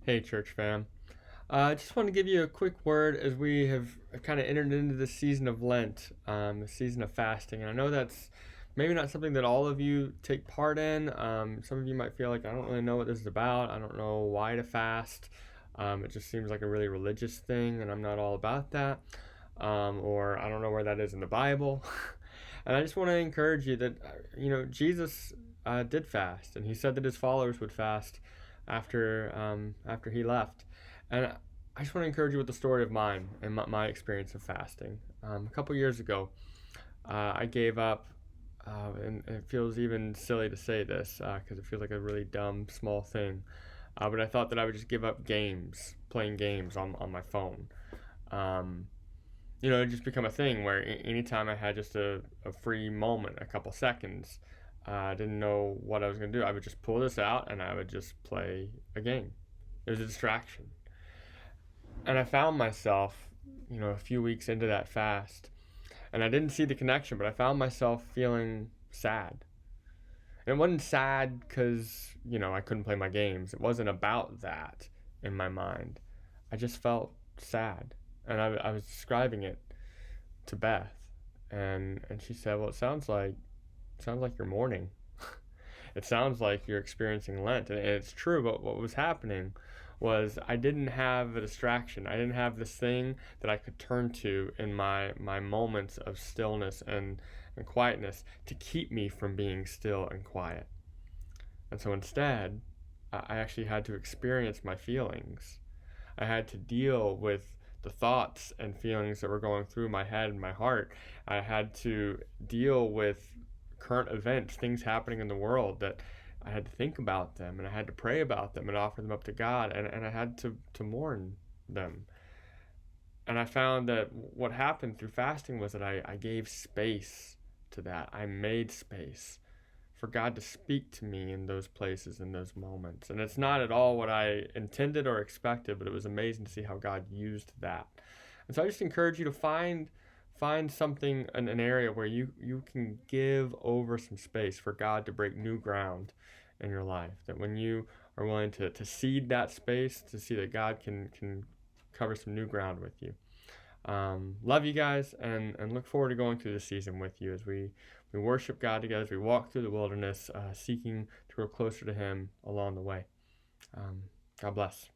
Hey, church fam. I just want to give you a quick word as we have kind of entered into the season of Lent, the season of fasting. And I know that's maybe not something that all of you take part in. Some of you might feel like, I don't really know what this is about. I don't know why to fast. It just seems like a really religious thing, and I'm not all about that. Or I don't know where that is in the Bible. And I just want to encourage you that, Jesus did fast, and he said that his followers would fast after he left. And I just want to encourage you with the story of mine and my experience of fasting. A couple years ago, I gave up, and it feels even silly to say this because it feels like a really dumb, small thing. But I thought that I would just give up playing games on my phone. Um, it just become a thing where anytime I had just a free moment, a couple seconds, I didn't know what I was going to do. I would just pull this out and I would just play a game. It was a distraction. And I found myself, a few weeks into that fast, and I didn't see the connection, but I found myself feeling sad. And it wasn't sad because, I couldn't play my games. It wasn't about that in my mind. I just felt sad. And I was describing it to Beth. And she said, well, it sounds like you're mourning. It sounds like you're experiencing Lent. And it's true, but what was happening was I didn't have a distraction. I didn't have this thing that I could turn to in my moments of stillness and quietness to keep me from being still and quiet. And so instead, I actually had to experience my feelings. I had to deal with the thoughts and feelings that were going through my head and my heart. I had to deal with current events, things happening in the world that I had to think about them and I had to pray about them and offer them up to God and I had to mourn them. And I found that what happened through fasting was that I gave space to that. I made space for God to speak to me in those places, in those moments. And it's not at all what I intended or expected, but it was amazing to see how God used that. And so I just encourage you to find something in an area where you can give over some space for God to break new ground in your life. That when you are willing to seed that space, to see that God can cover some new ground with you. Love you guys and look forward to going through this season with you as we worship God together, as we walk through the wilderness, seeking to grow closer to Him along the way. God bless.